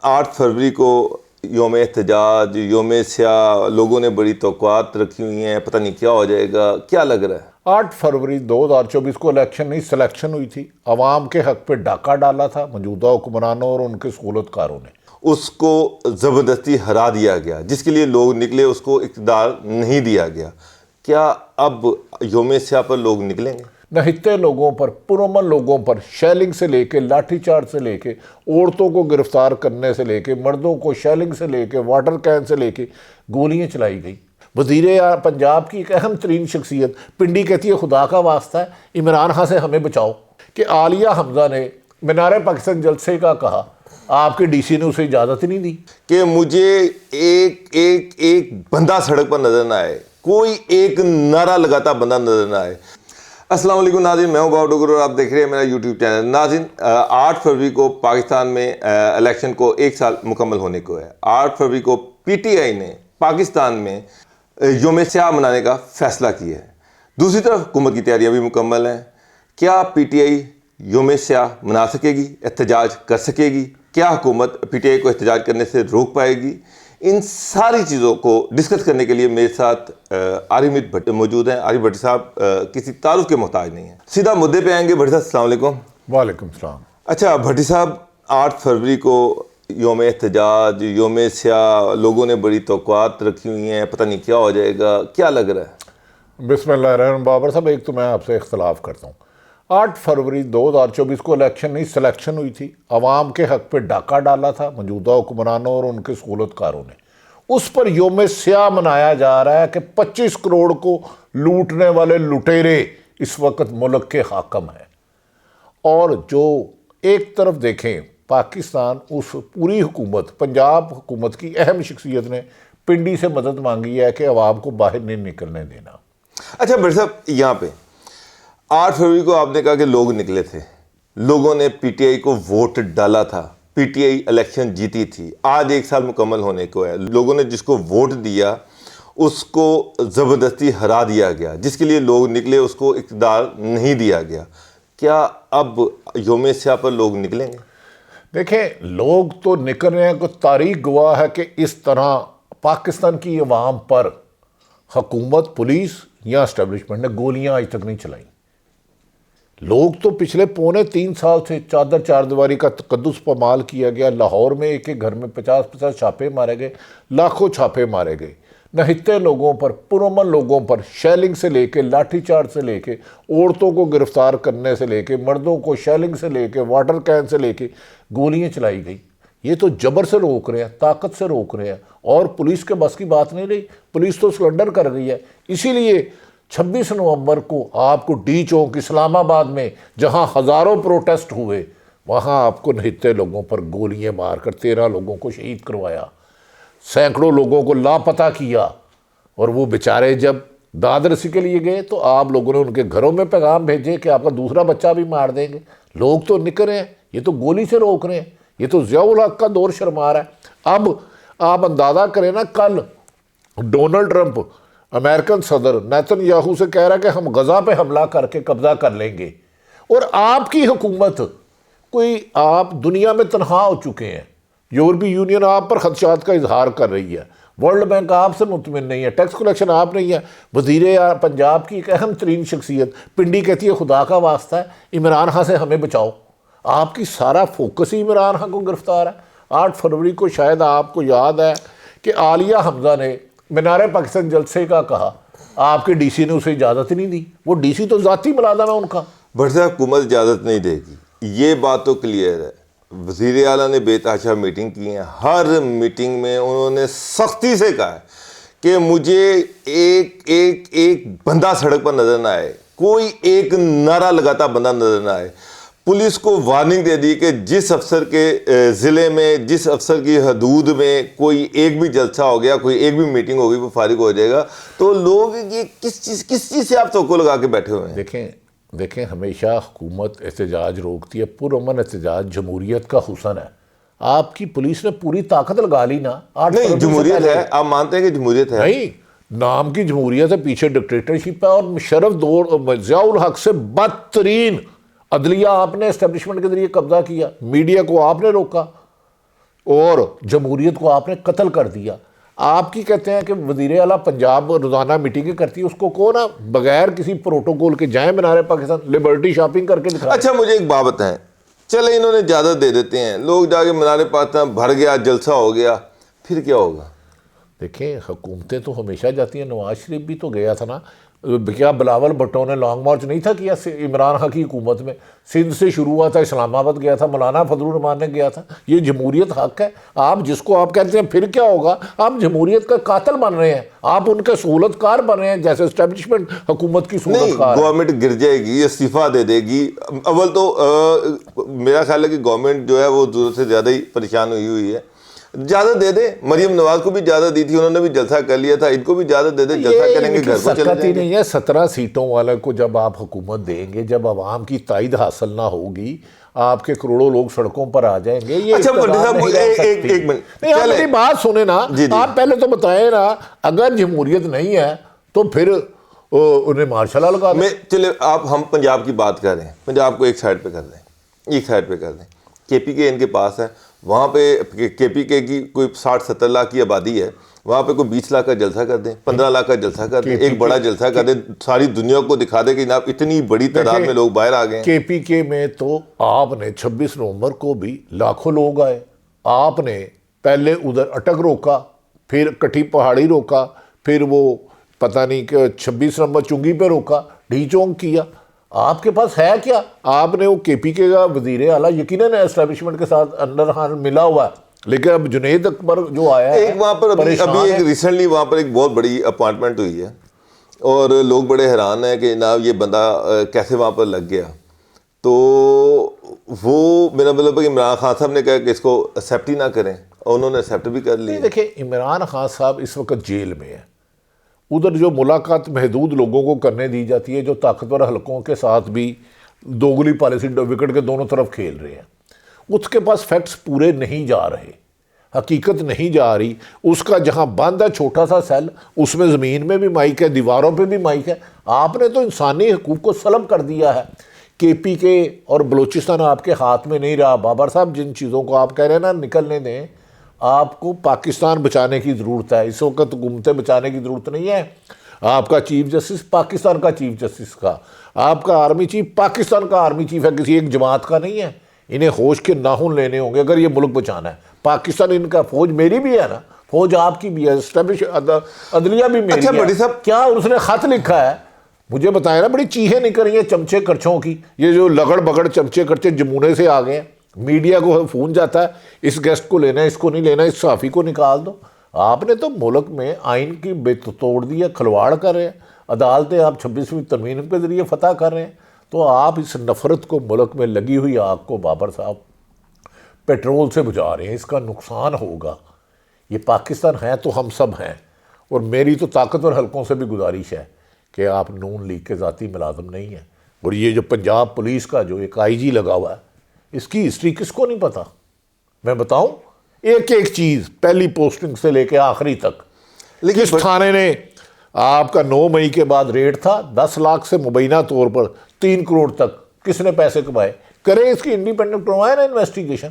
8 فروری کو یوم احتجاج، یوم سیاہ، لوگوں نے بڑی توقعات رکھی ہوئی ہیں، پتہ نہیں کیا ہو جائے گا، کیا لگ رہا ہے؟ 8 فروری 2024 کو الیکشن نہیں سلیکشن ہوئی تھی، عوام کے حق پہ ڈاکہ ڈالا تھا موجودہ حکمرانوں اور ان کے سہولت کاروں نے۔ اس کو زبردستی ہرا دیا گیا، جس کے لیے لوگ نکلے، اس کو اقتدار نہیں دیا گیا۔ کیا اب یوم سیاہ پر لوگ نکلیں گے؟ نہتے لوگوں پر، پرامن لوگوں پر شیلنگ سے لے کے لاٹھی چارج سے لے کے عورتوں کو گرفتار کرنے سے لے کے مردوں کو شیلنگ سے لے کے واٹر کین سے لے کے گولیاں چلائی گئی۔ وزیر پنجاب کی ایک اہم ترین شخصیت پنڈی کہتی ہے خدا کا واسطہ ہے عمران خان سے ہمیں بچاؤ، کہ عالیہ حمزہ نے مینار پاکستان جلسے کا کہا، آپ کے ڈی سی نے اسے اجازت نہیں دی کہ مجھے ایک بندہ سڑک پر نظر نہ آئے، کوئی ایک نعرہ لگاتا بندہ نظر نہ آئے۔ السلام علیکم ناظرین، میں ہوں باؤ ڈگر اور آپ دیکھ رہے ہیں میرا یوٹیوب چینل۔ ناظرین، 8 فروری کو پاکستان میں الیکشن کو 1 سال مکمل ہونے کو ہے۔ 8 فروری کو پی ٹی آئی نے پاکستان میں یوم سیاہ منانے کا فیصلہ کیا ہے۔ دوسری طرف حکومت کی تیاریاں بھی مکمل ہیں۔ کیا پی ٹی آئی یوم سیاہ منا سکے گی، احتجاج کر سکے گی؟ کیا حکومت پی ٹی آئی کو احتجاج کرنے سے روک پائے گی؟ ان ساری چیزوں کو ڈسکس کرنے کے لیے میرے ساتھ عارف بھٹ موجود ہیں۔ عارف بھٹ صاحب کسی تعارف کے محتاج نہیں ہیں، سیدھا مدعے پہ آئیں گے۔ بھٹ صاحب السلام علیکم۔ وعلیکم السلام۔ اچھا بھٹی صاحب، 8 فروری کو یوم احتجاج، یوم سیاہ، لوگوں نے بڑی توقعات رکھی ہوئی ہیں، پتہ نہیں کیا ہو جائے گا، کیا لگ رہا ہے؟ بسم اللہ الرحمن الرحیم۔ بابر صاحب، ایک تو میں آپ سے اختلاف کرتا ہوں۔ 8 فروری 2024 کو الیکشن نہیں سلیکشن ہوئی تھی، عوام کے حق پہ ڈاکہ ڈالا تھا موجودہ حکمرانوں اور ان کے سہولت کاروں نے۔ اس پر یوم سیاہ منایا جا رہا ہے کہ 25 کروڑ کو لوٹنے والے لٹیرے اس وقت ملک کے حاکم ہیں۔ اور جو ایک طرف دیکھیں، پاکستان اس پوری حکومت، پنجاب حکومت کی اہم شخصیت نے پنڈی سے مدد مانگی ہے کہ عوام کو باہر نہیں نکلنے دینا۔ اچھا بھٹ صاحب، یہاں پہ 8 فروری کو آپ نے کہا کہ لوگ نکلے تھے، لوگوں نے پی ٹی آئی کو ووٹ ڈالا تھا، پی ٹی آئی الیکشن جیتی تھی، آج 1 سال مکمل ہونے کو ہے۔ لوگوں نے جس کو ووٹ دیا اس کو زبردستی ہرا دیا گیا، جس کے لیے لوگ نکلے، اس کو اقتدار نہیں دیا گیا۔ کیا اب یوم سیاہ پر لوگ نکلیں گے؟ دیکھیں، لوگ تو نکل رہے ہیں، کوئی تاریخ گواہ ہے کہ اس طرح پاکستان کی عوام پر حکومت، پولیس یا اسٹیبلشمنٹ نے گولیاں آج تک نہیں چلائیں۔ لوگ تو پچھلے 3.25 سال سے چادر چار دیواری کا تقدس پامال کیا گیا۔ لاہور میں ایک ایک گھر میں 50 چھاپے مارے گئے، لاکھوں چھاپے مارے گئے۔ نہتے لوگوں پر، پرامن لوگوں پر شیلنگ سے لے کے لاٹھی چارج سے لے کے عورتوں کو گرفتار کرنے سے لے کے مردوں کو شیلنگ سے لے کے واٹر کین سے لے کے گولیاں چلائی گئی۔ یہ تو جبر سے روک رہے ہیں، طاقت سے روک رہے ہیں، اور پولیس کے بس کی بات نہیں رہی۔ پولیس تو سرنڈر کر گئی ہے۔ اسی لیے 26 نومبر کو آپ کو ڈی چوک اسلام آباد میں جہاں ہزاروں پروٹیسٹ ہوئے، وہاں آپ کو نہتے لوگوں پر گولیاں مار کر 13 لوگوں کو شہید کروایا، سینکڑوں لوگوں کو لاپتہ کیا، اور وہ بیچارے جب داد رسی کے لیے گئے تو آپ لوگوں نے ان کے گھروں میں پیغام بھیجے کہ آپ کا دوسرا بچہ بھی مار دیں گے۔ لوگ تو نکل رہے ہیں، یہ تو گولی سے روک رہے ہیں۔ یہ تو ضیاء الحق کا دور شرمار ہے۔ اب آپ اندازہ کریں نا، کل ڈونلڈ ٹرمپ امریکن صدر نیتن یاہو سے کہہ رہا ہے کہ ہم غزہ پہ حملہ کر کے قبضہ کر لیں گے، اور آپ کی حکومت کوئی، آپ دنیا میں تنہا ہو چکے ہیں۔ یورپی یونین آپ پر خدشات کا اظہار کر رہی ہے، ورلڈ بینک آپ سے مطمئن نہیں ہے، ٹیکس کلیکشن آپ نہیں ہے۔ وزیر پنجاب کی ایک اہم ترین شخصیت پنڈی کہتی ہے خدا کا واسطہ ہے عمران خان سے ہمیں بچاؤ۔ آپ کی سارا فوکس ہی عمران خان کو گرفتار ہے۔ 8 فروری کو شاید آپ کو یاد ہے کہ عالیہ حمزہ نے مینار پاکستان جلسے کا کہا، آپ کے ڈی سی نے اسے اجازت نہیں دی۔ وہ ڈی سی تو ذاتی ملازم ہے ان کا۔ بھٹ صاحب، حکومت اجازت نہیں دے گی، یہ بات تو کلیئر ہے۔ وزیر اعلیٰ نے بے تحاشا میٹنگ کی ہیں، ہر میٹنگ میں انہوں نے سختی سے کہا ہے کہ مجھے ایک بندہ سڑک پر نظر نہ آئے، کوئی ایک نعرہ لگاتا بندہ نظر نہ آئے۔ پولیس کو وارننگ دے دی کہ جس افسر کے ضلع میں، جس افسر کی حدود میں کوئی ایک بھی جلسہ ہو گیا، کوئی ایک بھی میٹنگ ہوگی، وہ فارغ ہو جائے گا۔ تو لوگ یہ کس چیز سے آپ توقع لگا کے بیٹھے ہوئے ہیں؟ دیکھیں ہمیشہ حکومت احتجاج روکتی ہے، پرامن احتجاج جمہوریت کا حسن ہے۔ آپ کی پولیس نے پوری طاقت لگا لی نا۔ نہیں، جمہوریت ہے، آپ مانتے ہیں کہ جمہوریت ہے؟ نہیں، نام کی جمہوریت ہے، پیچھے ڈکٹیٹرشپ ہے، اور مشرف دور ضیاء الحق سے بدترین عدلیہ آپ نے اسٹیبلشمنٹ کے ذریعے قبضہ کیا، میڈیا کو آپ نے روکا۔ اور جمہوریت کو آپ نے قتل کر دیا. آپ کی کہتے ہیں کہ وزیر اعلیٰ پنجاب روزانہ میٹنگیں کرتی ہے, اس کو کون نا بغیر کسی پروٹوکول کے جائیں مینار پاکستان, لبرٹی شاپنگ کر کے دکھائیں. اچھا مجھے ایک بات بتائیں, چلے انہوں نے اجازت دے دیتے ہیں, لوگ جا کے مینار پاکستان بھر گیا, جلسہ ہو گیا, پھر کیا ہوگا؟ دیکھیں حکومتیں تو ہمیشہ جاتی ہیں. نواز شریف بھی تو گیا تھا نا, کیا بلاول بھٹو نے لانگ مارچ نہیں تھا کیا عمران خان کی حکومت میں؟ سندھ سے شروع ہوا تھا, اسلام آباد گیا تھا, مولانا فضل الرحمان نے گیا تھا. یہ جمہوریت حق ہے. آپ جس کو آپ کہتے ہیں پھر کیا ہوگا, آپ جمہوریت کا قاتل بن رہے ہیں, آپ ان کے سہولت کار بن رہے ہیں, جیسے اسٹیبلشمنٹ حکومت کی سہولت کار. گورنمنٹ گر جائے گی, استعفیٰ دے دے گی. اول تو میرا خیال ہے کہ گورنمنٹ جو ہے وہ ضرورت سے زیادہ ہی پریشان ہوئی ہے. اجازت دے دے, مریم نواز کو بھی اجازت دی تھی, انہوں نے بھی جلسہ کر لیا تھا, ان کو بھی اجازت دے دے, جلسہ کریں گے, گھر کو چلے جائیں گے. نہیں ہے 17 سیٹوں والے کو جب آپ حکومت دیں گے, جب عوام کی تائید حاصل نہ ہوگی, آپ کے کروڑوں لوگ سڑکوں پر آ جائیں گے. یہ اچھا بھٹی صاحب ایک منٹ, نہیں, آپ میری بات سنیں نا, آپ پہلے تو بتائیں نا, اگر جمہوریت نہیں ہے تو پھر انہیں مارشل لا لگا دیں. چلے آپ ہم پنجاب کی بات کر رہے ہیں, پنجاب کو ایک سائڈ پہ کر دیں, ایک سائڈ پہ کر دیں. کے پی کے ان کے پاس ہے, وہاں پہ کے پی کے کی کوئی 60-70 لاکھ کی آبادی ہے, وہاں پہ کوئی 20 لاکھ کا جلسہ کر دیں, 15 لاکھ کا جلسہ کر دیں, ایک بڑا جلسہ کر دیں, ساری دنیا کو دکھا دیں کہ جناب اتنی بڑی تعداد میں لوگ باہر آ گئے ہیں. کے پی کے میں تو آپ نے 26 نومبر کو بھی لاکھوں لوگ آئے. آپ نے پہلے ادھر اٹک روکا, پھر کٹھی پہاڑی روکا, پھر وہ پتہ نہیں کہ 26 نومبر چنگی پہ روکا, ڈھی چونک کیا. آپ کے پاس ہے کیا؟ آپ نے وہ کے پی کے کا وزیر اعلیٰ یقیناً اسٹیبلشمنٹ کے ساتھ اندر ملا ہوا ہے, لیکن اب جنید اکبر جو آیا ہے, ایک وہاں پر ابھی ایک ریسنٹلی وہاں پر ایک بہت بڑی اپوائنٹمنٹ ہوئی ہے, اور لوگ بڑے حیران ہیں کہ جناب یہ بندہ کیسے وہاں پر لگ گیا. تو وہ میرا مطلب ہے کہ عمران خان صاحب نے کہا کہ اس کو ایکسیپٹ ہی نہ کریں, اور انہوں نے ایکسیپٹ بھی کر لی. دیکھیں عمران خان صاحب اس وقت جیل میں ہے. ادھر جو ملاقات محدود لوگوں کو کرنے دی جاتی ہے, جو طاقتور حلقوں کے ساتھ بھی دوگلی پالیسی وکٹ کے دونوں طرف کھیل رہے ہیں, اس کے پاس فیکٹس پورے نہیں جا رہے, حقیقت نہیں جا رہی. اس کا جہاں بند ہے چھوٹا سا سیل, اس میں زمین میں بھی مائک ہے, دیواروں پہ بھی مائک ہے. آپ نے تو انسانی حقوق کو سلب کر دیا ہے. کے پی کے اور بلوچستان آپ کے ہاتھ میں نہیں رہا. بابر صاحب جن چیزوں کو آپ کہہ رہے ہیں نا نکلنے دیں, آپ کو پاکستان بچانے کی ضرورت ہے. اس وقت حکومتیں بچانے کی ضرورت نہیں ہے. آپ کا چیف جسٹس پاکستان کا چیف جسٹس کا, آپ کا آرمی چیف پاکستان کا آرمی چیف ہے, کسی ایک جماعت کا نہیں ہے. انہیں ہوش کے ناخن لینے ہوں گے اگر یہ ملک بچانا ہے. پاکستان ان کا فوج میری بھی ہے نا, فوج آپ کی بھی ہے, عدلیہ بھی میری ہے. کیا اس نے خط لکھا ہے مجھے بتائیں نا, بڑی چیخیں نکل رہی ہیں چمچے کرچوں کی. یہ جو لگڑ بگڑ چمچے کرچے جمونے سے آ گئے ہیں, میڈیا کو فون جاتا ہے اس گیسٹ کو لینا ہے, اس کو نہیں لینا, اس صحافی کو نکال دو. آپ نے تو ملک میں آئین کی توڑ دی ہے, کھلواڑ کر رہے ہیں. عدالتیں آپ 26ویں ترمیم کے ذریعے فتح کر رہے ہیں. تو آپ اس نفرت کو, ملک میں لگی ہوئی آگ کو بابر صاحب پیٹرول سے بجھا رہے ہیں. اس کا نقصان ہوگا. یہ پاکستان ہے تو ہم سب ہیں, اور میری تو طاقتور حلقوں سے بھی گزارش ہے کہ آپ نون لیگ کے ذاتی ملازم نہیں ہیں. اور یہ جو پنجاب پولیس کا جو ایک آئی جی لگا ہوا ہے, اس کی ہسٹری کس کو نہیں پتا؟ میں بتاؤں ایک ایک چیز, پہلی پوسٹنگ سے لے کے آخری تک. کس تھانے نے آپ کا 9 مئی کے بعد ریٹ تھا 10 لاکھ سے مبینہ طور پر 3 کروڑ تک, کس نے پیسے کمائے؟ کریں اس کی انڈیپینڈنٹ کروائے نا انویسٹیگیشن.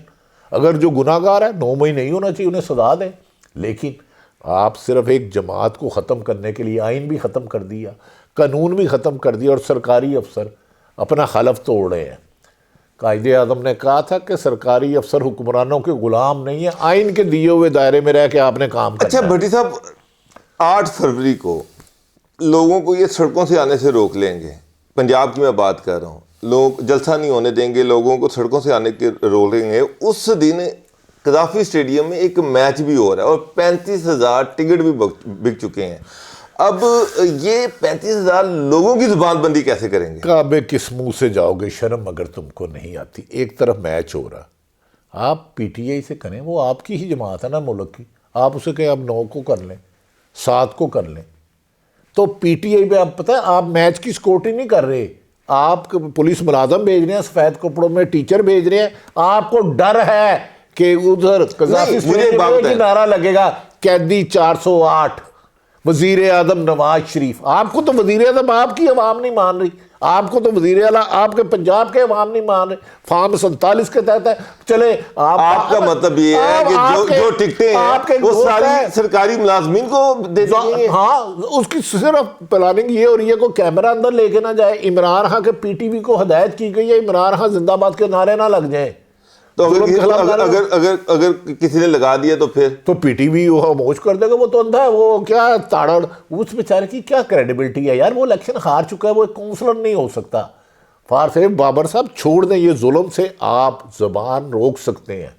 اگر جو گناہ گار ہے 9 مئی نہیں ہونا چاہیے, انہیں سزا دیں. لیکن آپ صرف ایک جماعت کو ختم کرنے کے لیے آئین بھی ختم کر دیا, قانون بھی ختم کر دیا, اور سرکاری افسر اپنا حلف توڑ رہے ہیں. قائد اعظم نے کہا تھا کہ سرکاری افسر حکمرانوں کے غلام نہیں ہیں, آئین کے دیے ہوئے دائرے میں رہ کے آپ نے کام کرنا. اچھا بھٹی صاحب 8 فروری کو لوگوں کو یہ سڑکوں سے آنے سے روک لیں گے, پنجاب کی میں بات کر رہا ہوں, لوگ جلسہ نہیں ہونے دیں گے, لوگوں کو سڑکوں سے آنے کے روک لیں گے. اس دن قذافی اسٹیڈیم میں ایک میچ بھی ہو رہا ہے, اور 35,000 ٹکٹ بھی بک چکے ہیں. اب یہ 35,000 لوگوں کی زبان بندی کیسے کریں گے؟ کعبے کس منہ سے جاؤ گے شرم اگر تم کو نہیں آتی. ایک طرف میچ ہو رہا, آپ پی ٹی آئی سے کریں, وہ آپ کی ہی جماعت ہے نا ملک کی. آپ اسے کہیں آپ 9 کو کر لیں, 7 کو کر لیں. تو پی ٹی آئی پہ آپ پتہ ہے آپ میچ کی سکیورٹی نہیں کر رہے, آپ پولیس ملازم بھیج رہے ہیں, سفید کپڑوں میں ٹیچر بھیج رہے ہیں. آپ کو ڈر ہے کہ ادھر قذافی اسٹیڈیم میں نعرہ لگے گا قیدی 408 وزیر اعظم نواز شریف. آپ کو تو وزیر اعظم آپ کی عوام نہیں مان رہی, آپ کو تو وزیر اعلیٰ آپ کے پنجاب کے عوام نہیں مان رہے. فارم 47 کے تحت ہے. چلے آپ کا مطلب یہ ہے کہ جو ٹکٹیں ہیں وہ ساری سرکاری ملازمین کو دے دی گئی ہیں. ہاں اس کی صرف پلاننگ یہ ہو رہی ہے کوئی کیمرہ اندر لے کے نہ جائے. عمران خان کے پی ٹی وی کو ہدایت کی گئی ہے عمران خان زندہ باد کے نارے نہ لگ جائیں. تو اگر کسی نے لگا دیا تو پھر تو پی ٹی وی وہ خاموش کر دے گا. وہ تو اندھا ہے. وہ کیا تاڑڑ اس بیچارے کی کیا کریڈیبلٹی ہے یار. وہ الیکشن ہار چکا ہے. وہ ایک کونسلر نہیں ہو سکتا. فارسیب بابر صاحب چھوڑ دیں یہ ظلم سے. آپ زبان روک سکتے ہیں,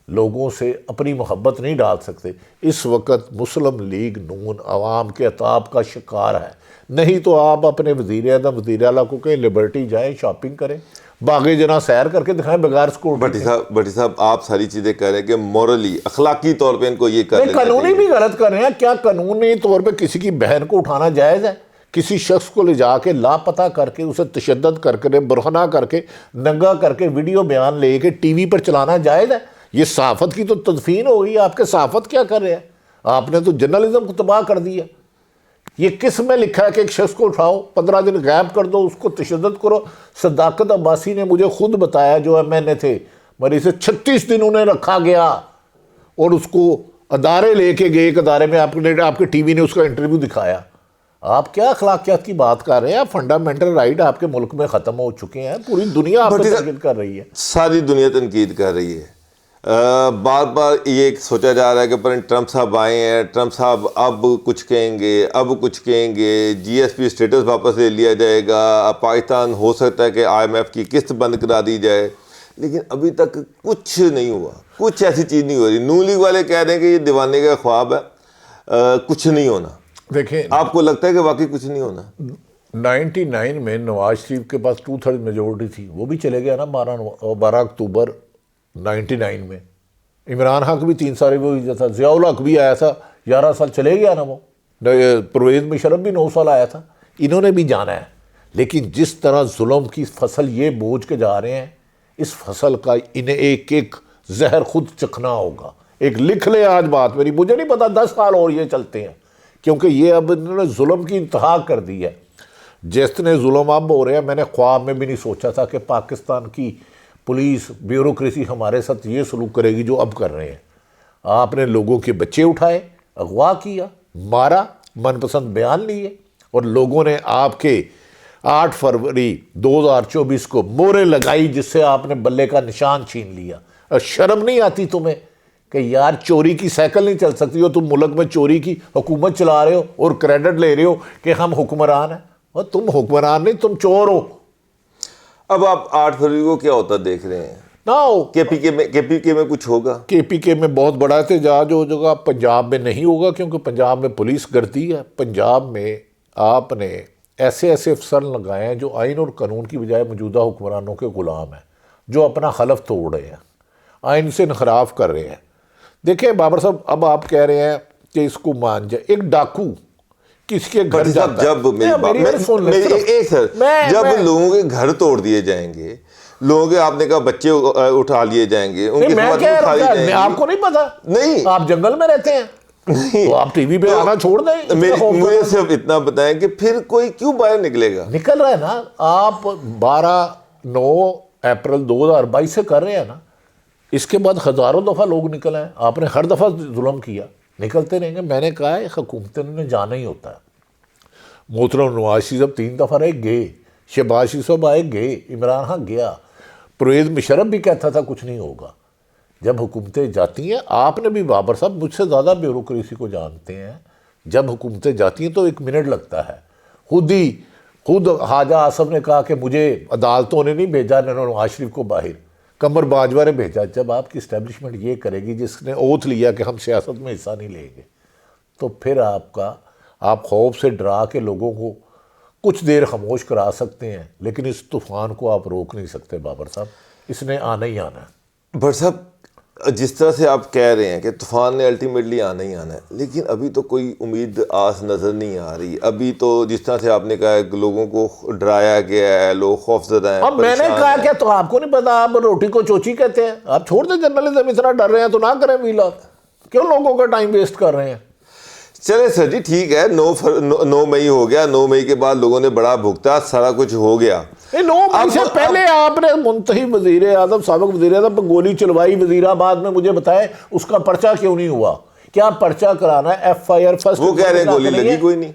لوگوں سے اپنی محبت نہیں ڈال سکتے. اس وقت مسلم لیگ نون عوام کے عطاب کا شکار ہے. نہیں تو آپ اپنے وزیر اعظم وزیر اعلیٰ کو کہیں لبرٹی جائیں, شاپنگ کریں, باغ جناح سیر کر کے دکھائیں بغیر سکورٹی. بھٹی صاحب آپ ساری چیزیں کہہ رہے ہیں کہ مورلی اخلاقی طور پہ ان کو یہ کر قانونی بھی غلط کر رہے ہیں. کیا قانونی طور پہ کسی کی بہن کو اٹھانا جائز ہے؟ کسی شخص کو لے جا کے لاپتہ کر کے اسے تشدد کر کے برہنہ کر کے ننگا کر کے ویڈیو بیان لے کے ٹی وی پر چلانا جائز ہے؟ یہ صحافت کی تو تدفین ہو گئی. آپ کے صحافت کیا کر رہے ہیں؟ آپ نے تو جرنلزم کو تباہ کر دیا. یہ کس میں لکھا ہے کہ ایک شخص کو اٹھاؤ 15 دن غائب کر دو, اس کو تشدد کرو؟ صداقت عباسی نے مجھے خود بتایا جو ایم این اے تھے مری سے 36 دن انہیں رکھا گیا اور اس کو ادارے لے کے گئے. ایک ادارے میں آپ کے ٹی وی نے اس کا انٹرویو دکھایا. آپ کیا اخلاقیات کی بات کر رہے ہیں؟ فنڈامنٹل رائٹ آپ کے ملک میں ختم ہو چکے ہیں. پوری دنیا آپ پر تنقید کر رہی ہے. ساری دنیا تنقید کر رہی ہے. بار بار یہ سوچا جا رہا ہے کہ پر ٹرمپ صاحب آئے ہیں, ٹرمپ صاحب اب کچھ کہیں گے, اب کچھ کہیں گے, جی ایس پی اسٹیٹس واپس لے لیا جائے گا, اب پاکستان ہو سکتا ہے کہ آئی ایم ایف کی قسط بند کرا دی جائے. لیکن ابھی تک کچھ نہیں ہوا, کچھ ایسی چیز نہیں ہو رہی. نون لیگ والے کہہ رہے ہیں کہ یہ دیوانے کا خواب ہے, کچھ نہیں ہونا. دیکھیں آپ کو لگتا ہے کہ واقعی کچھ نہیں ہونا؟ 99 میں نواز شریف کے پاس 2/3 میجورٹی تھی, وہ بھی چلے گیا نا 12 اکتوبر 99 میں. عمران خان کا بھی 3 سال وہ تھا. ضیاء الحق بھی آیا تھا 11 سال چلے گیا نا. وہ پرویز مشرف بھی 9 سال آیا تھا. انہوں نے بھی جانا ہے. لیکن جس طرح ظلم کی فصل یہ بوجھ کے جا رہے ہیں, اس فصل کا انہیں ایک ایک زہر خود چکھنا ہوگا. ایک لکھ لے آج بات میری, مجھے نہیں پتا 10 سال اور یہ چلتے ہیں, کیونکہ یہ اب انہوں نے ظلم کی انتہا کر دی ہے. جتنے ظلم اب ہو رہے ہیں, میں نے خواب میں بھی نہیں سوچا تھا کہ پاکستان کی پولیس بیوروکریسی ہمارے ساتھ یہ سلوک کرے گی جو اب کر رہے ہیں. آپ نے لوگوں کے بچے اٹھائے, اغوا کیا, مارا, من پسند بیان لیے, اور لوگوں نے آپ کے 8 فروری 2024 کو مورے لگائی جس سے آپ نے بلے کا نشان چھین لیا. اور شرم نہیں آتی تمہیں کہ یار چوری کی سائیکل نہیں چل سکتی ہو, تم ملک میں چوری کی حکومت چلا رہے ہو اور کریڈٹ لے رہے ہو کہ ہم حکمران ہیں. اور تم حکمران نہیں, تم چور ہو. اب آپ 8 فروری کو کیا ہوتا دیکھ رہے ہیں؟ کے پی کے میں کچھ ہوگا؟ کے پی کے میں بہت بڑا احتجاج ہو جائے گا. پنجاب میں نہیں ہوگا کیونکہ پنجاب میں پولیس گردی ہے. پنجاب میں آپ نے ایسے افسر لگائے ہیں جو آئین اور قانون کی بجائے موجودہ حکمرانوں کے غلام ہیں, جو اپنا حلف توڑ رہے ہیں, آئین سے انحراف کر رہے ہیں. دیکھیں بابر صاحب, اب آپ کہہ رہے ہیں کہ اس کو مان جائے. ایک ڈاکو کس کے گھر جاتا ہے؟ جب لوگوں کے گھر توڑ دیے جائیں گے, لوگوں کے آپ نے کہا بچے اٹھا لیے جائیں گے, ان کے آپ کو نہیں پتا؟ نہیں, آپ جنگل میں رہتے ہیں, تو آپ ٹی وی پہ آنا چھوڑ دیں. مجھے صرف اتنا بتائیں کہ پھر کوئی کیوں باہر نکلے گا؟ نکل رہا ہے نا. آپ 9 اپریل 2022 سے کر رہے ہیں نا, اس کے بعد ہزاروں دفعہ لوگ نکل آئے. آپ نے ہر دفعہ ظلم کیا, نکلتے رہیں گے. میں نے کہا ہے حکومتوں نے جانا ہی ہوتا ہے. محترم نواز شریف صاحب 3 دفعہ رہے, گئے. شہباز شریف صاحب آئے, گئے. عمران خان گیا. پرویز مشرف بھی کہتا تھا کچھ نہیں ہوگا. جب حکومتیں جاتی ہیں, آپ نے بھی بابر صاحب مجھ سے زیادہ بیوروکریسی کو جانتے ہیں, جب حکومتیں جاتی ہیں تو 1 منٹ لگتا ہے. خود خواجہ آصف نے کہا کہ مجھے عدالتوں نے نہیں بھیجا نواز شریف کو باہر, قمر باجوہ نے بھیجا. جب آپ کی اسٹیبلشمنٹ یہ کرے گی جس نے اوتھ لیا کہ ہم سیاست میں حصہ نہیں لیں گے, تو پھر آپ خوف سے ڈرا کے لوگوں کو کچھ دیر خاموش کرا سکتے ہیں, لیکن اس طوفان کو آپ روک نہیں سکتے بابر صاحب. اس نے آنا ہی آنا ہے. بھٹ صاحب, جس طرح سے آپ کہہ رہے ہیں کہ طوفان نے الٹیمیٹلی آنا ہی آنا ہے, لیکن ابھی تو کوئی امید آس نظر نہیں آ رہی. ابھی تو جس طرح سے آپ نے کہا ہے لوگوں کو ڈرایا گیا ہے, لوگ خوف زدہ ہیں. اب میں نے کہا کہ تو آپ کو نہیں پتا, آپ روٹی کو چوچی کہتے ہیں. آپ چھوڑ دیں جرنلزم, اتنا ڈر رہے ہیں تو نہ کریں ویلاگ. کیوں لوگوں کا ٹائم ویسٹ کر رہے ہیں؟ چلے سر جی ٹھیک ہے، 9 مئی ہو گیا، 9 مئی کے بعد لوگوں نے بڑا بھگتا، سارا کچھ ہو گیا۔ 9 مئی سے پہلے آپ نے منتخب وزیر اعظم، سابق وزیر اعظم پر گولی چلوائی وزیر آباد میں، مجھے بتائیں اس کا پرچہ کیوں نہیں ہوا؟ کیا پرچہ کرانا ہے؟ ایف آئی آر فرسٹ، وہ کہہ رہے ہیں گولی لگی کوئی نہیں،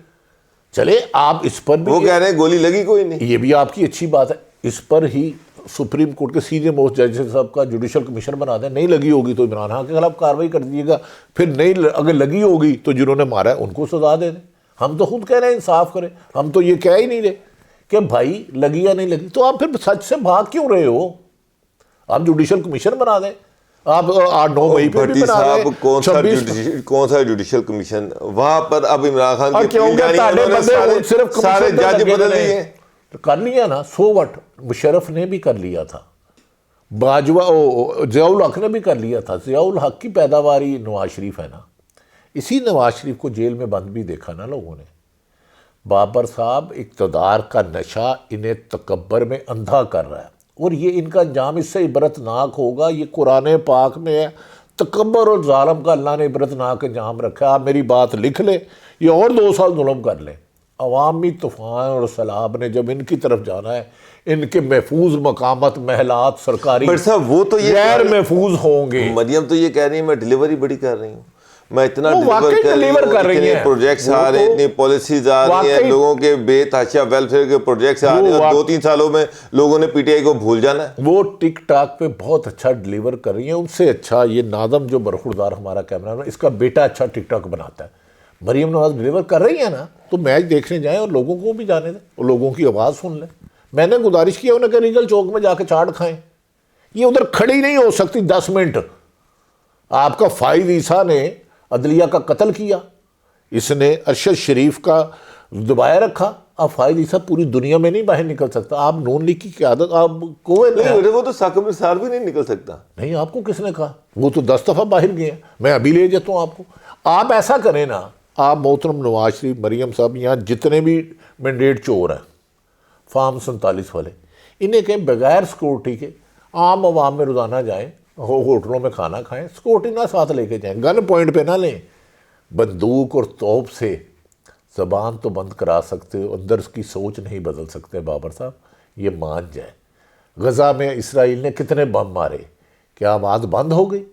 چلے آپ اس پر بھی، وہ کہہ رہے ہیں گولی لگی کوئی نہیں، یہ بھی آپ کی اچھی بات ہے، اس پر ہی سپریم کورٹ کے سینئر موسٹ جج صاحب کا جوڈیشل کمیشن بنا دیں، نہیں لگی ہوگی تو عمران خان کے خلاف کاروائی کر دیجیے گا، پھر نہیں اگر لگی ہوگی تو جنہوں نے مارا ہے ان کو سزا دے دیں۔ ہم تو خود کہہ رہے ہیں انصاف کریں، ہم تو یہ کہہ ہی نہیں رہے کہ بھائی لگی یا نہیں لگی، تو آپ پھر سچ سے بھاگ کیوں رہے ہو؟ آپ جوڈیشل کمیشن بنا دیں، آپ 9 مئی پہ بھی بنا دیں۔ کون سا جوڈیشل کمیشن وہاں پر؟ اب عمران خان اور کی کیوں کہ تاڑے بندے صرف سارے جج بدل دیے، کر لیا نا، سو وٹ، مشرف نے بھی کر لیا تھا، باجوہ ضیاء الحق نے بھی کر لیا تھا، ضیاء الحق کی پیداواری نواز شریف ہے نا، اسی نواز شریف کو جیل میں بند بھی دیکھا نا لوگوں نے۔ بابر صاحب اقتدار کا نشہ انہیں تکبر میں اندھا کر رہا ہے، اور یہ ان کا انجام اس سے عبرتناک ہوگا۔ یہ قرآن پاک میں ہے، تکبر اور ظالم کا اللہ نے عبرتناک انجام رکھا ہے۔ آپ میری بات لکھ لیں، یہ اور 2 سال ظلم کر لیں۔ عوامی طوفان اور سیلاب نے جب ان کی طرف جانا ہے، ان کے محفوظ مقامات، محلات سرکاری وہ تو یہ غیر محفوظ ہوں گے۔ مریم تو یہ کہہ رہی ہے میں ڈیلیوری بڑی کر رہی ہوں، میں اتنا ڈیلیور کر رہی ہیں، پروجیکٹس آ رہے ہیں، اتنی پالیسیز آ رہی ہیں، لوگوں کے بے تحاشا ویلفیئر کے پروجیکٹس آ رہے ہیں، اور 2-3 سالوں میں لوگوں نے پی ٹی آئی کو بھول جانا ہے۔ وہ ٹک ٹاک پہ بہت اچھا ڈیلیور کر رہی ہیں، ان سے اچھا یہ ناظم جو برخوردار ہمارا کیمرہ ہے، اس کا بیٹا اچھا ٹک ٹاک بناتا ہے۔ مریم نواز ڈیلیور کر رہی ہے نا، تو میچ دیکھنے جائیں اور لوگوں کو بھی جانے دیں اور لوگوں کی آواز سن لیں۔ میں نے گزارش کیا انہیں کہ ریگل چوک میں جا کے چاٹ کھائیں، یہ ادھر کھڑی نہیں ہو سکتی 10 منٹ۔ آپ کا فائز عیسیٰ نے عدلیہ کا قتل کیا، اس نے ارشد شریف کا دبائے رکھا، اب فائز عیسیٰ پوری دنیا میں نہیں باہر نکل سکتا۔ آپ نون لیگ کی قیادت، آپ وہ تو ثاقب نثار بھی نہیں نکل سکتا۔ نہیں، آپ کو کس نے کہا؟ وہ تو 10 دفعہ باہر گئے ہیں، میں ابھی لے جاتا ہوں آپ کو۔ آپ ایسا کریں نا، آپ محترم نواز شریف، مریم صاحب، یہاں جتنے بھی مینڈیٹ چور ہیں، فارم 47 والے، انہیں کہیں بغیر سیکورٹی کے عام عوام میں روزانہ جائیں، ہوٹلوں میں کھانا کھائیں، سیکورٹی نہ ساتھ لے کے جائیں، گن پوائنٹ پہ نہ لیں، بندوق اور توپ سے زبان تو بند کرا سکتے ہو، اندر کی سوچ نہیں بدل سکتے۔ بابر صاحب یہ مان جائیں، غزہ میں اسرائیل نے کتنے بم مارے، کیا آواز بند ہو گئی؟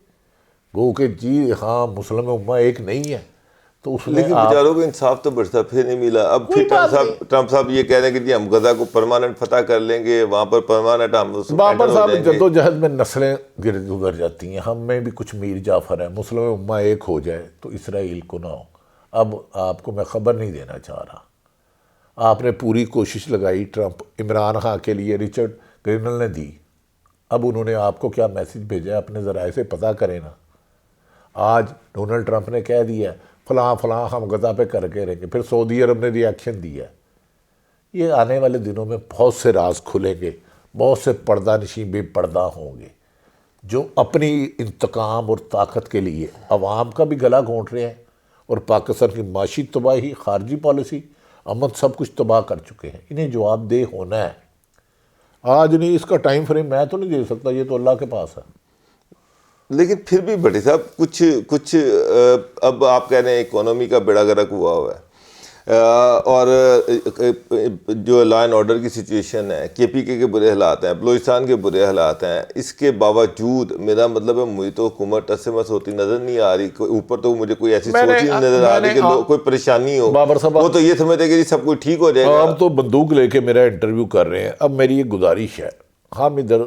گو کہ جی ہاں مسلم امہ ایک نہیں ہے، تو اس میں لیکن بیچاروں کو انصاف تو بڑھتا پھر نہیں ملا۔ اب پھر ٹرمپ صاحب یہ کہہ رہے ہیں کہ جی ہم غزہ کو پرماننٹ فتح کر لیں گے، وہاں پر پرماننٹ ہم بابر صاحب جدوجہد میں نسلیں گزر جاتی ہیں، ہم میں بھی کچھ میر جعفر ہیں، مسلم امہ ایک ہو جائے تو اسرائیل کو نہ ہو۔ اب آپ کو میں خبر نہیں دینا چاہ رہا، آپ نے پوری کوشش لگائی، ٹرمپ عمران خان کے لیے رچرڈ گرینل نے دی، اب انہوں نے آپ کو کیا میسج بھیجا ہے اپنے ذرائع سے پتہ کریں نا۔ آج ڈونلڈ ٹرمپ نے کہہ دیا فلاں فلاں ہم غزہ پہ کر کے رہیں گے، پھر سعودی عرب نے ری ایکشن دیا ہے۔ یہ آنے والے دنوں میں بہت سے راز کھلیں گے، بہت سے پردہ نشین بے پردہ ہوں گے جو اپنی انتقام اور طاقت کے لیے عوام کا بھی گلا گھونٹ رہے ہیں، اور پاکستان کی معاشی تباہی، خارجی پالیسی، امن سب کچھ تباہ کر چکے ہیں۔ انہیں جواب دہ ہونا ہے، آج نہیں، اس کا ٹائم فریم میں تو نہیں دے سکتا، یہ تو اللہ کے پاس ہے۔ لیکن پھر بھی بھٹی صاحب کچھ اب آپ کہہ رہے ہیں اکانومی کا بیڑا گرک ہوا ہے، اور جو لا اینڈ آرڈر کی سچویشن ہے، کے پی کے برے حالات ہیں، بلوچستان کے برے حالات ہیں، اس کے باوجود میرا مطلب ہے مجھے تو حکومت ٹس سے مس ہوتی نظر نہیں آ رہی، اوپر تو مجھے کوئی ایسی سوچ ہی نظر آ رہی کہ کوئی پریشانی ہو، وہ تو یہ سمجھتے کہ جی سب کچھ ٹھیک ہو جائے گا۔ اب تو بندوق لے کے میرا انٹرویو کر رہے ہیں، اب میری یہ گزارش ہے، ہم ادھر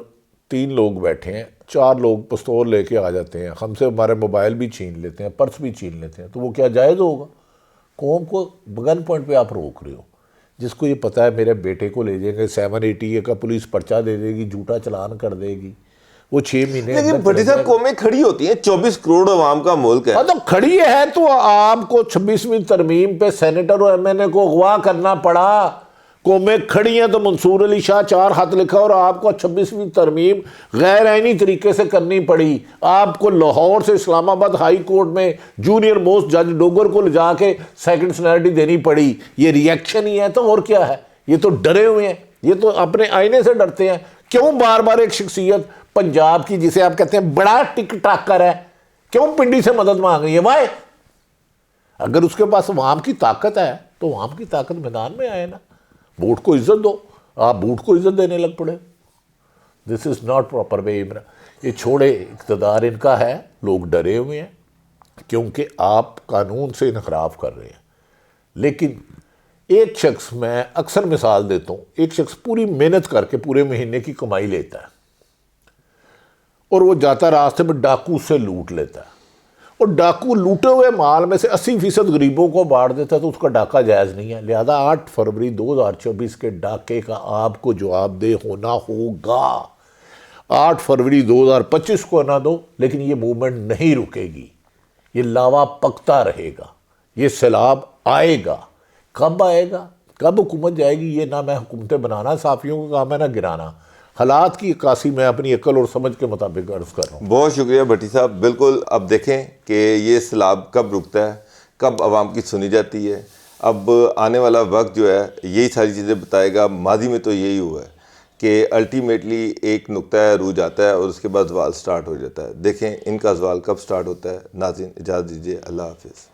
3 لوگ بیٹھے ہیں، 4 لوگ پستول لے کے آ جاتے ہیں، ہم سے ہمارے موبائل بھی چھین لیتے ہیں، پرس بھی چھین لیتے ہیں، تو وہ کیا جائز ہوگا؟ قوم کو گن پوائنٹ پہ آپ روک رہے ہو، جس کو یہ پتہ ہے میرے بیٹے کو لے جائیں گے 780 کا پولیس پرچہ دے دے گی، جھوٹا چلان کر دے گی، وہ 6 مہینے۔ لیکن بھٹی صاحب قومیں کھڑی ہوتی ہیں، 24 کروڑ عوام کا ملک ہے۔ ہاں تو کھڑی ہے، تو آپ کو 26ویں ترمیم پہ سینیٹر اور ایم این اے کو اغوا کرنا پڑا۔ قومیں کھڑی ہیں تو منصور علی شاہ 4 خط لکھا، اور آپ کو 26ویں ترمیم غیر آئینی طریقے سے کرنی پڑی۔ آپ کو لاہور سے اسلام آباد ہائی کورٹ میں جونیئر موسٹ جج ڈوگر کو لے جا کے سیکنڈ سینیرٹی دینی پڑی۔ یہ ری ایکشن ہی ہے تو اور کیا ہے؟ یہ تو ڈرے ہوئے ہیں، یہ تو اپنے آئینے سے ڈرتے ہیں۔ کیوں بار بار ایک شخصیت پنجاب کی جسے آپ کہتے ہیں بڑا ٹک ٹاکر ہے، کیوں پنڈی سے مدد مانگ رہی ہے؟ وائے اگر اس کے پاس عوام کی طاقت ہے تو عوام کی طاقت میدان میں آئے نا، ووٹ کو عزت دو. آپ ووٹ کو عزت دینے لگ پڑے. دس از ناٹ پراپر وے. یہ چھوڑے، اقتدار ان کا ہے، لوگ ڈرے ہوئے ہیں کیونکہ آپ قانون سے انحراف کر رہے ہیں. لیکن ایک شخص، میں اکثر مثال دیتا ہوں، ایک شخص پوری محنت کر کے پورے مہینے کی کمائی لیتا ہے اور وہ جاتا راستے میں ڈاکو سے لوٹ لیتا ہے، اور ڈاکو لوٹے ہوئے مال میں سے 80% غریبوں کو بانٹ دیتا ہے، تو اس کا ڈاکہ جائز نہیں ہے. لہذا 8 فروری 2024 کے ڈاکے کا آپ کو جواب دہ ہونا ہوگا. 8 فروری 2025 کو نہ دو، لیکن یہ موومنٹ نہیں رکے گی. یہ لاوا پکتا رہے گا. یہ سیلاب آئے گا. کب آئے گا، کب حکومت جائے گی، یہ نہ میں حکومتیں بنانا صحافیوں کا کام ہے، نہ گرانا. حالات کی عکاسی میں اپنی عقل اور سمجھ کے مطابق عرض کر رہا ہوں. بہت شکریہ بھٹی صاحب. بالکل اب دیکھیں کہ یہ سیلاب کب رکتا ہے، کب عوام کی سنی جاتی ہے. اب آنے والا وقت جو ہے یہی ساری چیزیں بتائے گا. ماضی میں تو یہی ہوا ہے کہ الٹیمیٹلی ایک نقطہ عروج آتا ہے اور اس کے بعد زوال سٹارٹ ہو جاتا ہے. دیکھیں ان کا زوال کب سٹارٹ ہوتا ہے. ناظرین اجازت دیجیے، اللہ حافظ.